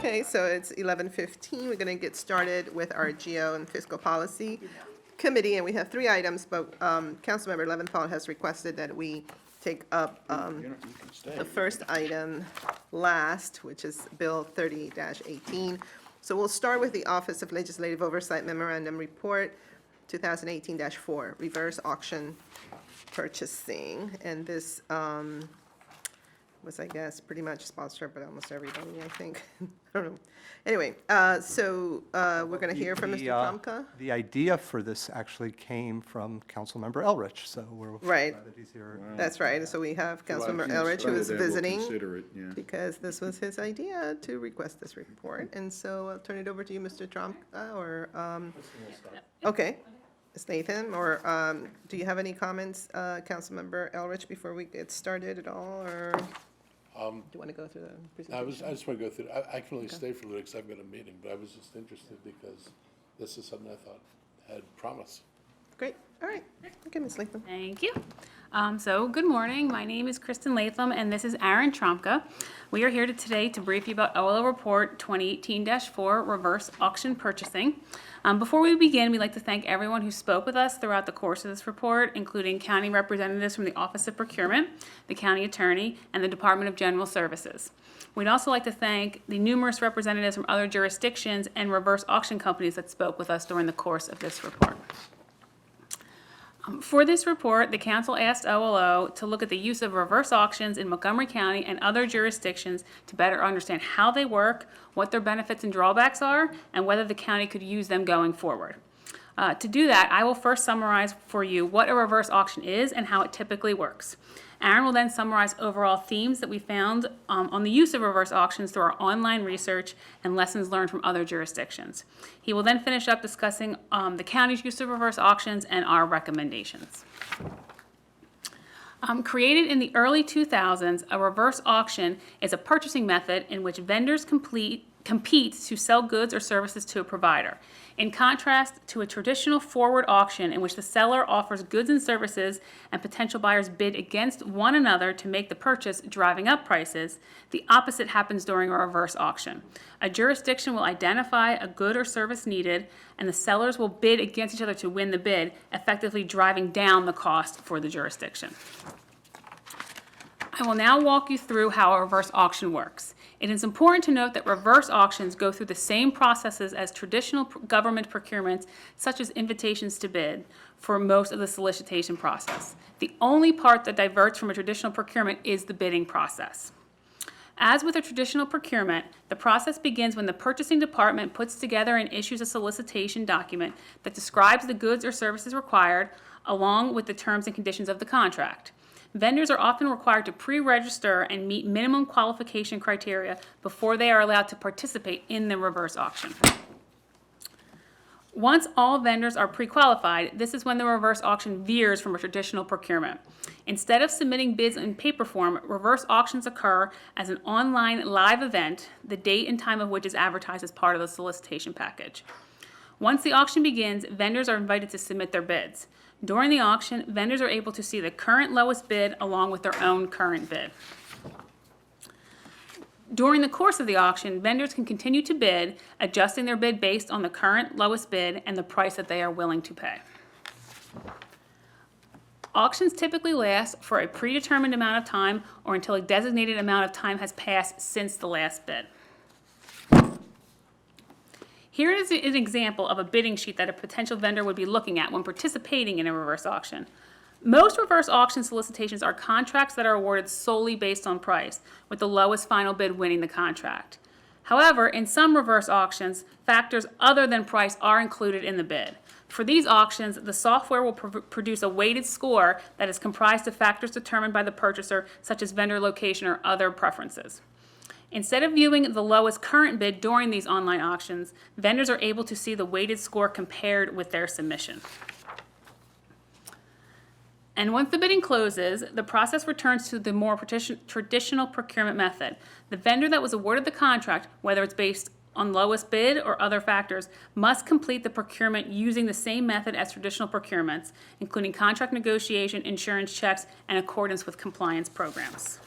Okay, so it's 11:15. We're going to get started with our Geo and Fiscal Policy Committee, and we have 3 items, but Councilmember Leventhal has requested that we take up the first item last, which is Bill 30-18. So we'll start with the Office of Legislative Oversight Memorandum Report 2018-4, Reverse Auction Purchasing. And this was, I guess, pretty much sponsored by almost everybody, I think. I don't know. Anyway, so we're going to hear from Mr. Trumka. The idea for this actually came from Councilmember Elrich, so we're Right. glad that he's here. That's right. And so we have Well, if Councilmember you Elrich, who is started that, we'll visiting, consider it, yeah. because this was his idea to request this report. And so I'll turn it over to you, Mr. Trumka, or, okay, Ms. Nathan, or do you have any comments, Councilmember Elrich, before we get started at all, or do you want to go through the presentation? I just want to go through, I can only stay for a little because I've got a meeting, but I was just interested because this is something I thought had promise. Great, all right. Okay, Ms. Latham. Thank you. So good morning. My name is Kristen Latham, and this is Aaron Trumka. We are here today to brief you about OLO Report 2018-4, Reverse Auction Purchasing. Before we begin, we'd like to thank everyone who spoke with us throughout the course of this report, including county representatives from the Office of Procurement, the county attorney, and the Department of General Services. We'd also like to thank the numerous representatives from other jurisdictions and reverse auction companies that spoke with us during the course of this report. For this report, the council asked OLO to look at the use of reverse auctions in Montgomery County and other jurisdictions to better understand how they work, what their benefits and drawbacks are, and whether the county could use them going forward. To do that, I will first summarize for you what a reverse auction is and how it typically works. Aaron will then summarize overall themes that we found on the use of reverse auctions through our online research and lessons learned from other jurisdictions. He will then finish up discussing the county's use of reverse auctions and our recommendations. Created in the early 2000s, a reverse auction is a purchasing method in which vendors compete to sell goods or services to a provider. In contrast to a traditional forward auction in which the seller offers goods and services and potential buyers bid against one another to make the purchase, driving up prices, the opposite happens during a reverse auction. A jurisdiction will identify a good or service needed, and the sellers will bid against each other to win the bid, effectively driving down the cost for the jurisdiction. I will now walk you through how a reverse auction works. It is important to note that reverse auctions go through the same processes as traditional government procurements, such as invitations to bid, for most of the solicitation process. The only part that diverts from a traditional procurement is the bidding process. As with a traditional procurement, the process begins when the purchasing department puts together and issues a solicitation document that describes the goods or services required, along with the terms and conditions of the contract. Vendors are often required to pre-register and meet minimum qualification criteria before they are allowed to participate in the reverse auction. Once all vendors are pre-qualified, this is when the reverse auction veers from a traditional procurement. Instead of submitting bids in paper form, reverse auctions occur as an online live event, the date and time of which is advertised as part of the solicitation package. Once the auction begins, vendors are invited to submit their bids. During the auction, vendors are able to see the current lowest bid along with their own current bid. During the course of the auction, vendors can continue to bid, adjusting their bid based on the current lowest bid and the price that they are willing to pay. Auctions typically last for a predetermined amount of time or until a designated amount of time has passed since the last bid. Here is an example of a bidding sheet that a potential vendor would be looking at when participating in a reverse auction. Most reverse auction solicitations are contracts that are awarded solely based on price, with the lowest final bid winning the contract. However, in some reverse auctions, factors other than price are included in the bid. For these auctions, the software will produce a weighted score that is comprised of factors determined by the purchaser, such as vendor location or other preferences. Instead of viewing the lowest current bid during these online auctions, vendors are able to see the weighted score compared with their submission. And once the bidding closes, the process returns to the more traditional procurement method. The vendor that was awarded the contract, whether it's based on lowest bid or other factors, must complete the procurement using the same method as traditional procurements, including contract negotiation, insurance checks, and accordance with compliance programs.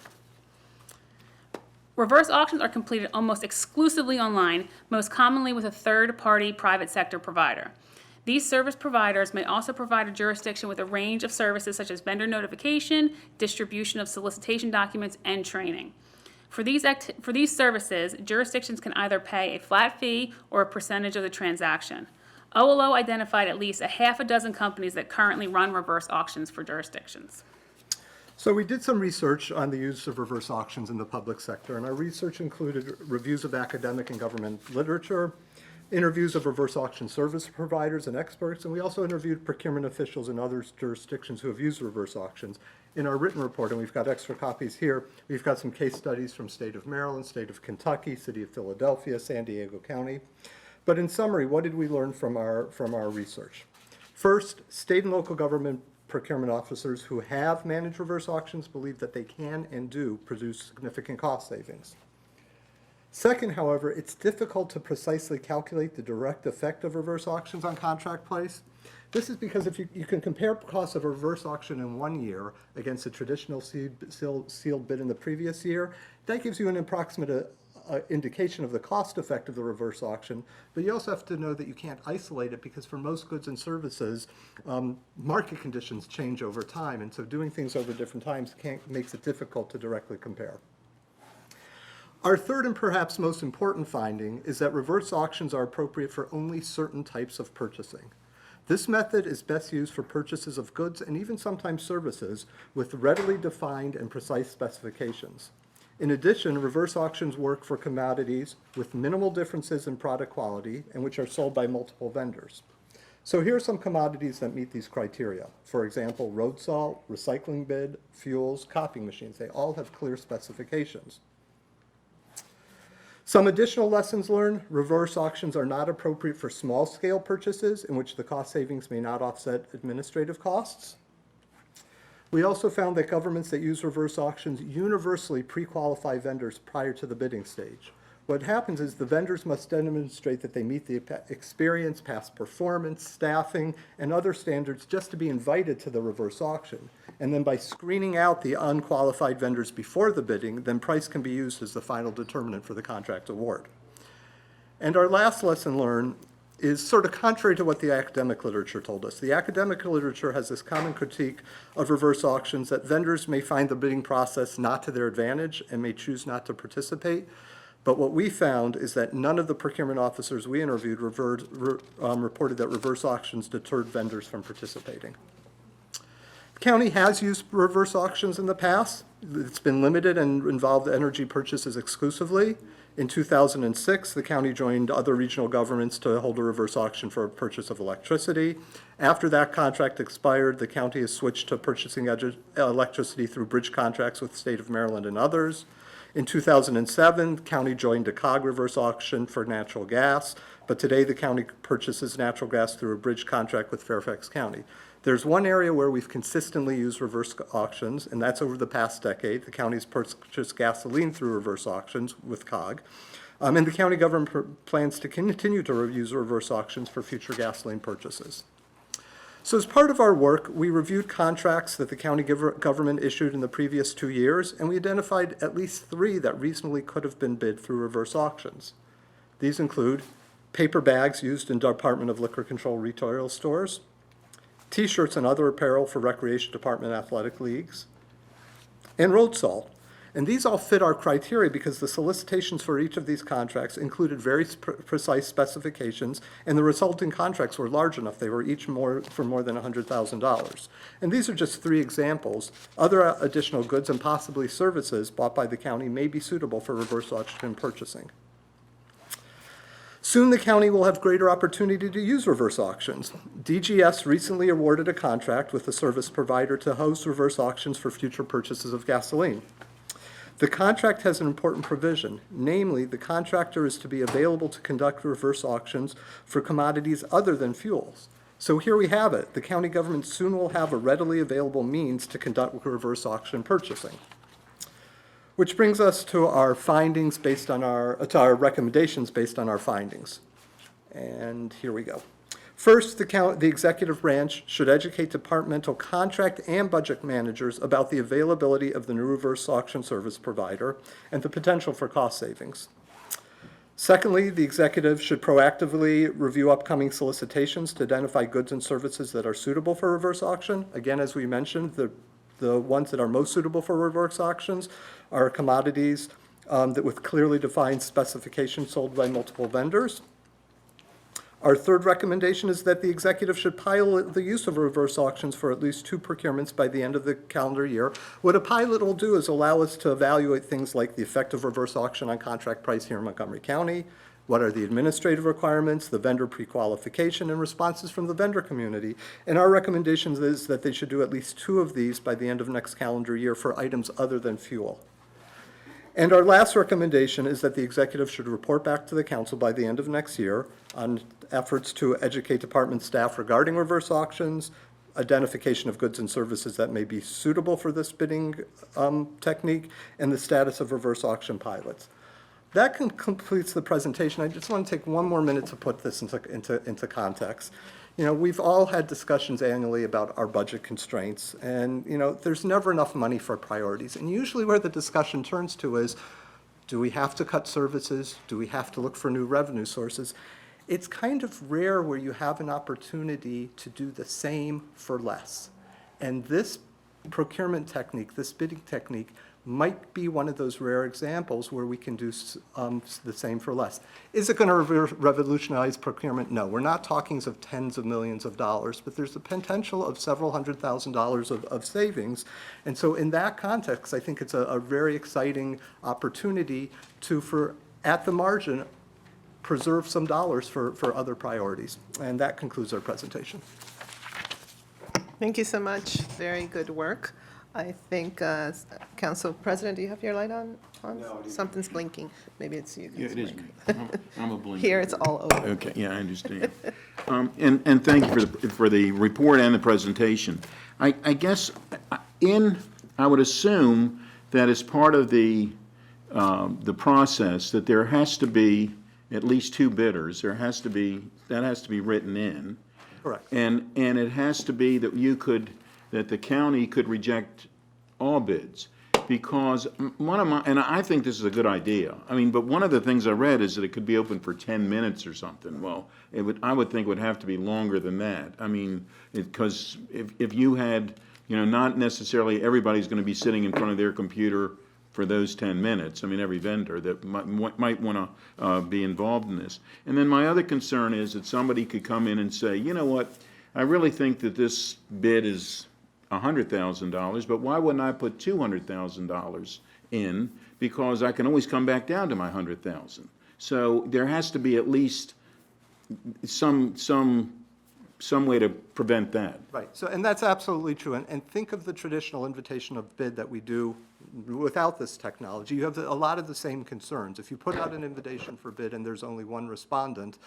Reverse auctions are completed almost exclusively online, most commonly with a third-party private sector provider. These service providers may also provide a jurisdiction with a range of services such as vendor notification, distribution of solicitation documents, and training. For these services, jurisdictions can either pay a flat fee or a percentage of the transaction. OLO identified at least a half a dozen companies that currently run reverse auctions for jurisdictions. So we did some research on the use of reverse auctions in the public sector, and our research included reviews of academic and government literature, interviews of reverse auction service providers and experts, and we also interviewed procurement officials in other jurisdictions who have used reverse auctions. In our written report, and we've got extra copies here, we've got some case studies from state of Maryland, state of Kentucky, city of Philadelphia, San Diego County. But in summary, what did we learn from our research? First, state and local government procurement officers who have managed reverse auctions believe that they can and do produce significant cost savings. Second, however, it's difficult to precisely calculate the direct effect of reverse auctions on contract price. This is because if you can compare costs of a reverse auction in 1 year against a traditional sealed bid in the previous year, that gives you an approximate indication of the cost effect of the reverse auction, but you also have to know that you can't isolate it because for most goods and services, market conditions change over time, and so doing things over different times makes it difficult to directly compare. Our third and perhaps most important finding is that reverse auctions are appropriate for only certain types of purchasing. This method is best used for purchases of goods and even sometimes services with readily defined and precise specifications. In addition, reverse auctions work for commodities with minimal differences in product quality and which are sold by multiple vendors. So here are some commodities that meet these criteria. For example, road salt, recycling bid, fuels, copying machines. They all have clear specifications. Some additional lessons learned: reverse auctions are not appropriate for small-scale purchases in which the cost savings may not offset administrative costs. We also found that governments that use reverse auctions universally pre-qualify vendors prior to the bidding stage. What happens is the vendors must demonstrate that they meet the experience, past performance, staffing, and other standards just to be invited to the reverse auction. And then by screening out the unqualified vendors before the bidding, then price can be used as the final determinant for the contract award. And our last lesson learned is sort of contrary to what the academic literature told us. The academic literature has this common critique of reverse auctions that vendors may find the bidding process not to their advantage and may choose not to participate. But what we found is that none of the procurement officers we interviewed reported that reverse auctions deterred vendors from participating. The county has used reverse auctions in the past. It's been limited and involved energy purchases exclusively. In 2006, the county joined other regional governments to hold a reverse auction for a purchase of electricity. After that contract expired, the county has switched to purchasing electricity through bridge contracts with the state of Maryland and others. In 2007, the county joined a COG reverse auction for natural gas, but today the county purchases natural gas through a bridge contract with Fairfax County. There's one area where we've consistently used reverse auctions, and that's over the past decade. The county's purchased gasoline through reverse auctions with COG, and the county government plans to continue to use reverse auctions for future gasoline purchases. So as part of our work, we reviewed contracts that the county government issued in the previous 2 years, and we identified at least 3 that reasonably could have been bid through reverse auctions. These include paper bags used in Department of Liquor Control retail stores, T-shirts and other apparel for recreation department athletic leagues, and road salt. And these all fit our criteria because the solicitations for each of these contracts included very precise specifications, and the resulting contracts were large enough. They were each for more than $100,000. And these are just 3 examples. Other additional goods and possibly services bought by the county may be suitable for reverse auction purchasing. Soon the county will have greater opportunity to use reverse auctions. DGS recently awarded a contract with a service provider to host reverse auctions for future purchases of gasoline. The contract has an important provision, namely the contractor is to be available to conduct reverse auctions for commodities other than fuels. So here we have it. The county government soon will have a readily available means to conduct reverse auction purchasing. Which brings us to our findings to our recommendations based on our findings. And here we go. First, the executive branch should educate departmental contract and budget managers about the availability of the new reverse auction service provider and the potential for cost savings. Secondly, the executive should proactively review upcoming solicitations to identify goods and services that are suitable for reverse auction. Again, as we mentioned, the ones that are most suitable for reverse auctions are commodities that with clearly defined specifications sold by multiple vendors. Our third recommendation is that the executive should pilot the use of reverse auctions for at least 2 procurements by the end of the calendar year. What a pilot will do is allow us to evaluate things like the effect of reverse auction on contract price here in Montgomery County, what are the administrative requirements, the vendor pre-qualification, and responses from the vendor community. And our recommendation is that they should do at least 2 of these by the end of next calendar year for items other than fuel. And our last recommendation is that the executive should report back to the council by the end of next year on efforts to educate department staff regarding reverse auctions, identification of goods and services that may be suitable for this bidding technique, and the status of reverse auction pilots. That completes the presentation. I just want to take one more minute to put this into context. You know, we've all had discussions annually about our budget constraints, and, you know, there's never enough money for priorities. And usually where the discussion turns to is, do we have to cut services? Do we have to look for new revenue sources? It's kind of rare where you have an opportunity to do the same for less. And this procurement technique, this bidding technique, might be one of those rare examples where we can do the same for less. Is it going to revolutionize procurement? No, we're not talking of tens of millions of dollars, but there's the potential of several $100,000s of savings. And so in that context, I think it's a very exciting opportunity to, at the margin, preserve some dollars for other priorities. And that concludes our presentation. Thank you so much. Very good work. I think, Council President, do you have your light on? No. Something's blinking. Maybe it's you. Yeah, it is me. I'm a blinker. Here, it's all over. Okay, yeah, I understand. And thank you for the report and the presentation. I guess I would assume that as part of the process, that there has to be at least 2 bidders. That has to be written in. Correct. And it has to be that the county could reject all bids, because and I think this is a good idea. I mean, but one of the things I read is that it could be open for 10 minutes or something. Well, I would think it would have to be longer than that. I mean, because if you had, you know, not necessarily everybody's going to be sitting in front of their computer for those 10 minutes. I mean, every vendor that might want to be involved in this. And then my other concern is that somebody could come in and say, you know what, I really think that this bid is $100,000, but why wouldn't I put $200,000 in? Because I can always come back down to my $100,000. So there has to be at least some way to prevent that. Right, so, and that's absolutely true. And think of the traditional invitation of bid that we do without this technology. You have a lot of the same concerns. If you put out an invitation for bid and there's only one respondent,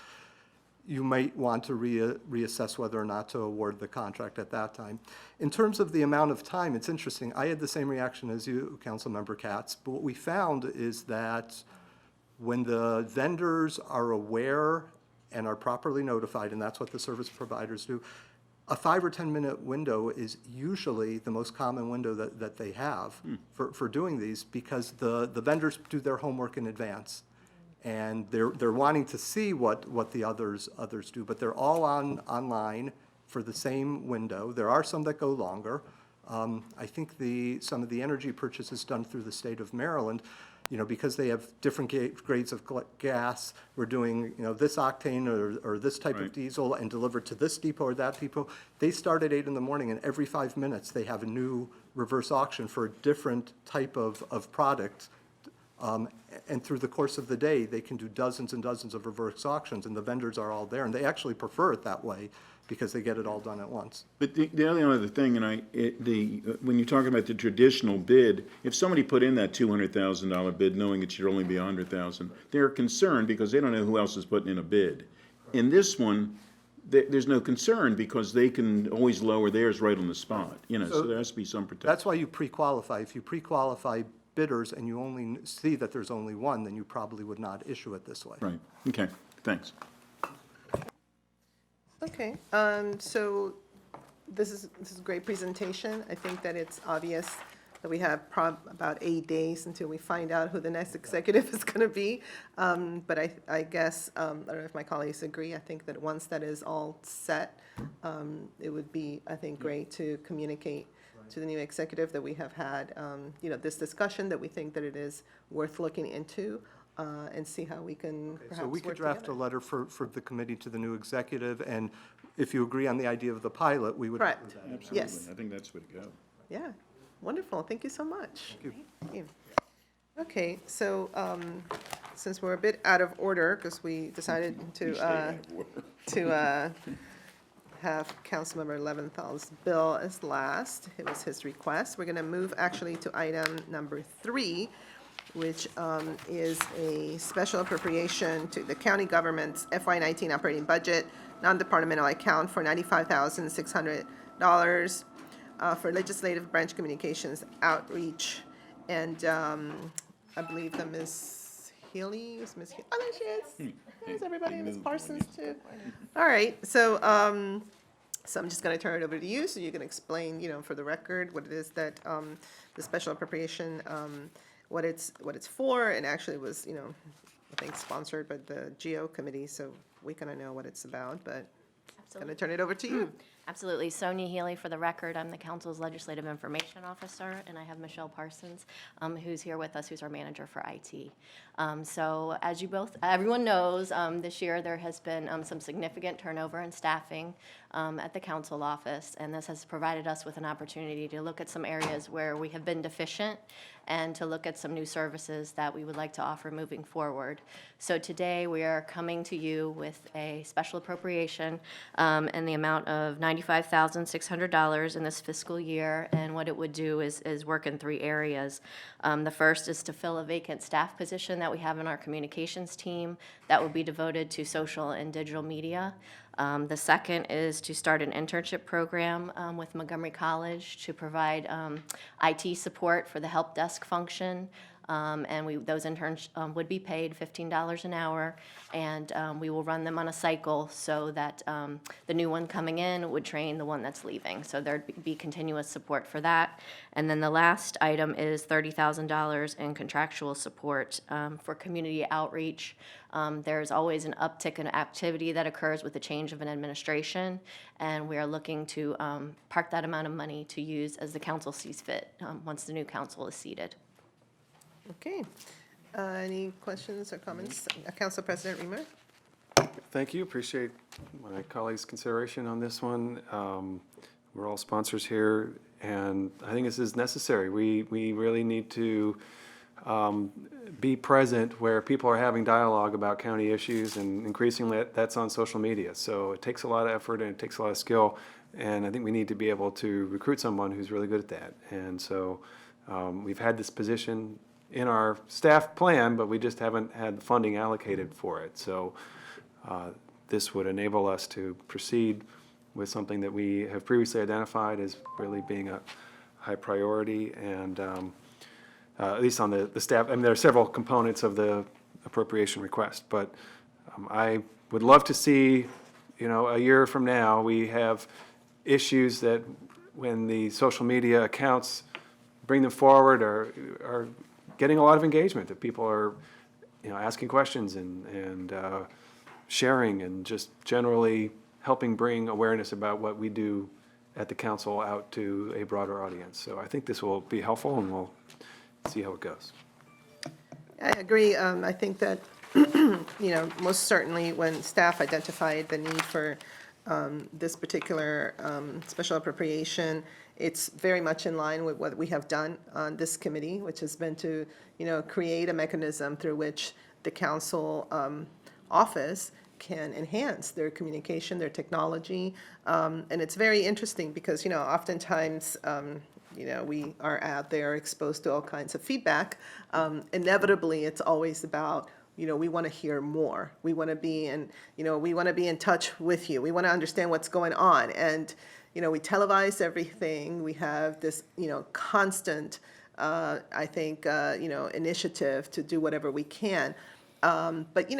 you might want to reassess whether or not to award the contract at that time. In terms of the amount of time, it's interesting. I had the same reaction as you, Councilmember Katz, but what we found is that when the vendors are aware and are properly notified, and that's what the service providers do, a 5 or 10 minute window is usually the most common window that they have for doing these, because the vendors do their homework in advance. And they're wanting to see what the others do, but they're all online for the same window. There are some that go longer. I think some of the energy purchases done through the state of Maryland, you know, because they have different grades of gas, we're doing, you know, this octane or this type of diesel and delivered to this depot or that depot. They start at 8 in the morning, and every 5 minutes they have a new reverse auction for a different type of product. And through the course of the day, they can do dozens and dozens of reverse auctions, and the vendors are all there. And they actually prefer it that way because they get it all done at once. But the only other thing, when you're talking about the traditional bid, if somebody put in that $200,000 bid knowing it should only be $100,000, they're concerned because they don't know who else is putting in a bid. In this one, there's no concern because they can always lower theirs right on the spot. You know, so there has to be some protection. That's why you pre-qualify. If you pre-qualify bidders and you only see that there's only one, then you probably would not issue it this way. Right, okay, thanks. Okay, so this is a great presentation. I think that it's obvious that we have about 8 days until we find out who the next executive is gonna be. But I guess, I don't know if my colleagues agree, I think that once that is all set, it would be, I think, great to communicate to the new executive that we have had, this discussion, that we think that it is worth looking into, and see how we can perhaps So we work could draft a together. letter for the committee to the new executive, and if you agree on the idea of the pilot, we would. Correct. Absolutely. Yes. I think that's where to go. Yeah, wonderful, thank you so much. Thank you. Thank you. Okay, so, since we're a bit out of order, because we decided You stay out of order. to have Councilmember Leventhal's bill as last, it was his request. We're gonna move actually to item number 3, which is a special appropriation to the county government's FY19 operating budget, non-departmental account for $95,600 for legislative branch communications outreach. And I believe that Ms. Healy, is Ms. Healy, oh, there she is. There's everybody, Ms. Parsons too. All right, so I'm just gonna turn it over to you, so you can explain, for the record, what it is that, the special appropriation, what it's for, and actually it was, I think sponsored by the GO committee, so we kind of know what it's about, but I'm gonna turn it over to you. Absolutely. Sonia Healy, for the record, I'm the council's legislative information officer, and I have Michelle Parsons, who's here with us, who's our manager for IT. So as everyone knows, this year there has been some significant turnover in staffing at the council office, and this has provided us with an opportunity to look at some areas where we have been deficient and to look at some new services that we would like to offer moving forward. So today we are coming to you with a special appropriation in the amount of $95,600 in this fiscal year, and what it would do is work in 3 areas. The first is to fill a vacant staff position that we have in our communications team that would be devoted to social and digital media. The second is to start an internship program with Montgomery College to provide IT support for the help desk function. And those interns would be paid $15 an hour, and we will run them on a cycle so that the new one coming in would train the one that's leaving. So there'd be continuous support for that. And then the last item is $30,000 in contractual support for community outreach. There's always an uptick in activity that occurs with the change of an administration, and we are looking to park that amount of money to use as the council sees fit once the new council is seated. Okay, any questions or comments? Council President Reamer? Thank you. Appreciate my colleagues' consideration on this one. We're all sponsors here, and I think this is necessary. We really need to be present where people are having dialogue about county issues, and increasingly that's on social media. So it takes a lot of effort and it takes a lot of skill, and I think we need to be able to recruit someone who's really good at that. And so we've had this position in our staff plan, but we just haven't had the funding allocated for it. So this would enable us to proceed with something that we have previously identified as really being a high priority, and at least on the staff. I mean, there are several components of the appropriation request, but I would love to see, a year from now, we have issues that when the social media accounts bring them forward are getting a lot of engagement, that people are, asking questions and sharing, and just generally helping bring awareness about what we do at the council out to a broader audience. So I think this will be helpful, and we'll see how it goes. I agree. I think that, most certainly when staff identified the need for this particular special appropriation, it's very much in line with what we have done on this committee, which has been to, create a mechanism through which the council office can enhance their communication, their technology. And it's very interesting because, oftentimes, we are out there exposed to all kinds of feedback. Inevitably, it's always about, we want to hear more. We want to be in touch with you. We want to understand what's going on. And, we televise everything. We have this, constant, I think, initiative to do whatever we can. But,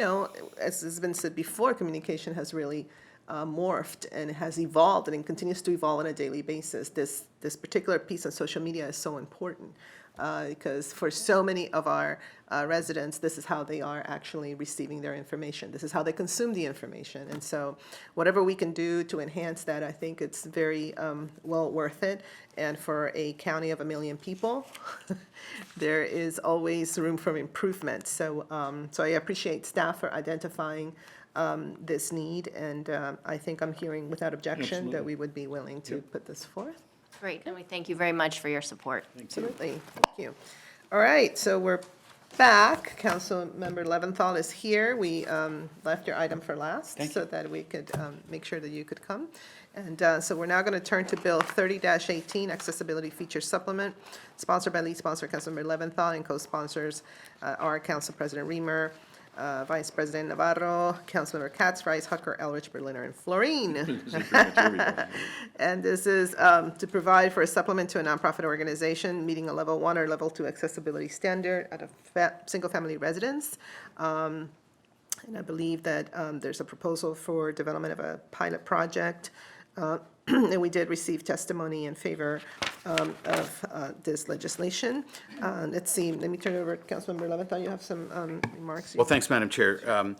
as has been said before, communication has really morphed and has evolved and it continues to evolve on a daily basis. This particular piece on social media is so important because for so many of our residents, this is how they are actually receiving their information. This is how they consume the information. And so whatever we can do to enhance that, I think it's very well worth it. And for a county of 1 million people, there is always room for improvement. So, so I appreciate staff for identifying this need, and I think I'm hearing without objection that we would be willing to put this forth. Great, and we thank you very much for your support. Absolutely, thank you. All right, so we're back. Councilmember Leventhal is here. We left your item for last so that we could make sure that you could come. And so we're now going to turn to Bill 30-18, Accessibility Feature Supplement, sponsored by lead sponsor Councilmember Leventhal, and co-sponsors are Council President Reamer, Vice President Navarro, Councilmember Katz, Rice, Hucker, Elrich, Berliner, and Florine. And this is to provide for a supplement to a nonprofit organization meeting a level 1 or level 2 accessibility standard at a single-family residence. And I believe that there's a proposal for development of a pilot project. And we did receive testimony in favor of this legislation. Let's see, let me turn it over to Councilmember Leventhal. You have some remarks? Well, thanks, Madam Chair.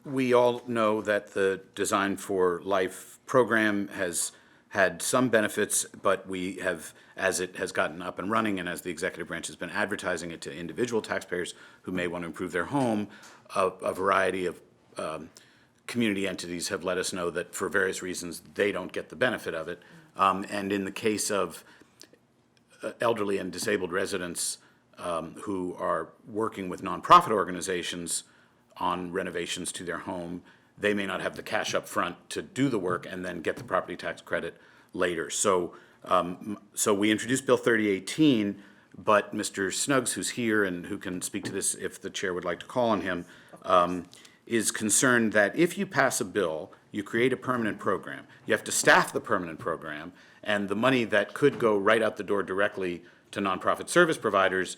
We all know that the Design for Life program has had some benefits, but we have, as it has gotten up and running and as the executive branch has been advertising it to individual taxpayers who may want to improve their home, a variety of community entities have let us know that for various reasons, they don't get the benefit of it. And in the case of elderly and disabled residents who are working with nonprofit organizations on renovations to their home, they may not have the cash up front to do the work and then get the property tax credit later. So, so we introduced Bill 3018, but Mr. Snuggs, who's here and who can speak to this if the chair would like to call on him, is concerned that if you pass a bill, you create a permanent program. You have to staff the permanent program, and the money that could go right out the door directly to nonprofit service providers,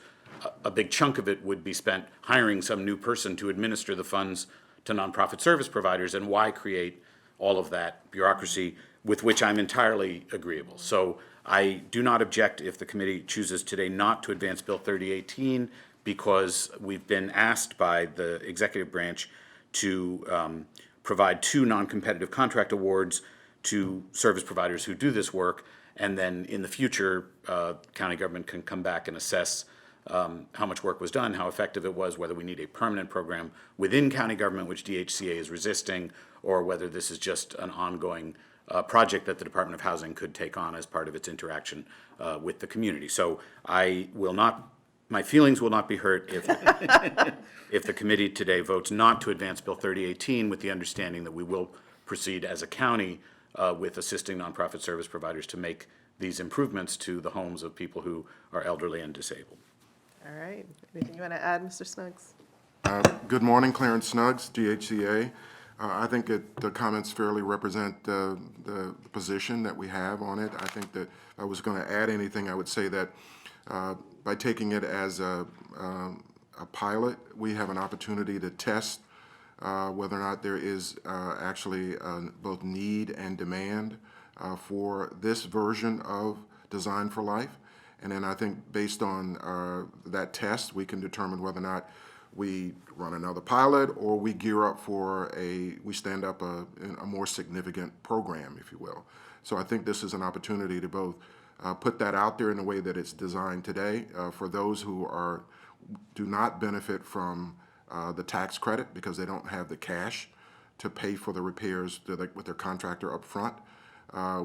a big chunk of it would be spent hiring some new person to administer the funds to nonprofit service providers, and why create all of that bureaucracy, with which I'm entirely agreeable. So I do not object if the committee chooses today not to advance Bill 3018, because we've been asked by the executive branch to provide 2 non-competitive contract awards to service providers who do this work, and then in the future, county government can come back and assess how much work was done, how effective it was, whether we need a permanent program within county government, which DHCA is resisting, or whether this is just an ongoing project that the Department of Housing could take on as part of its interaction with the community. So I will not, my feelings will not be hurt if the committee today votes not to advance Bill 3018, with the understanding that we will proceed as a county with assisting nonprofit service providers to make these improvements to the homes of people who are elderly and disabled. All right, anything you want to add, Mr. Snuggs? Good morning, Clarence Snuggs, DHCA. I think the comments fairly represent the position that we have on it. I think that if I was going to add anything, I would say that by taking it as a pilot, we have an opportunity to test whether or not there is actually both need and demand for this version of Design for Life. And then I think based on that test, we can determine whether or not we run another pilot or we gear up for we stand up a more significant program, if you will. So I think this is an opportunity to both put that out there in the way that it's designed today for those who do not benefit from the tax credit because they don't have the cash to pay for the repairs with their contractor up front.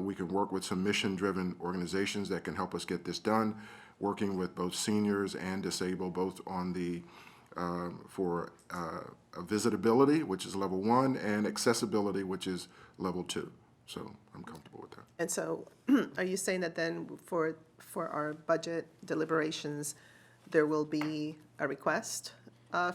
We can work with some mission-driven organizations that can help us get this done, working with both seniors and disabled, both on the for visitability, which is level 1, and accessibility, which is level 2. So I'm comfortable with that. And so are you saying that then for our budget deliberations, there will be a request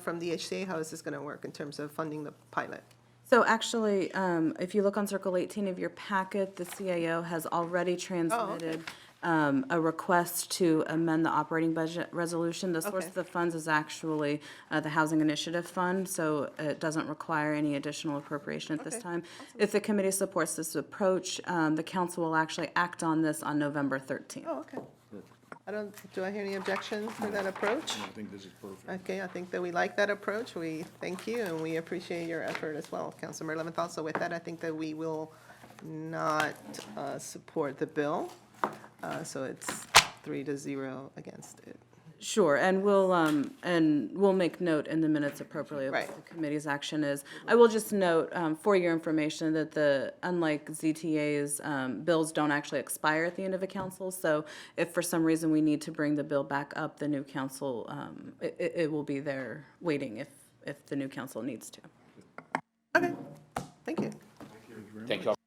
from the HCA? How is this going to work in terms of funding the pilot? So actually, if you look on Circle 18 of your packet, the CAO has already transmitted a request to amend the operating budget resolution. The source Okay. of the funds is actually the Housing Initiative Fund, so it doesn't require any additional appropriation at this Okay. time. If the committee supports this approach, the council will actually act on this on November 13th. Oh, okay. Do I hear any objection for that approach? I think this is perfect. Okay, I think that we like that approach. We thank you, and we appreciate your effort as well, Councilmember Leventhal. So with that, I think that we will not support the bill. So it's 3-0 against it. Sure, and we'll make note in the minutes appropriately of what Right. the committee's action is. I will just note, for your information, that unlike ZTA's, bills don't actually expire at the end of a council, so if for some reason we need to bring the bill back up, the new council, it will be there waiting if the new council needs to. Okay, thank you. Thank you all.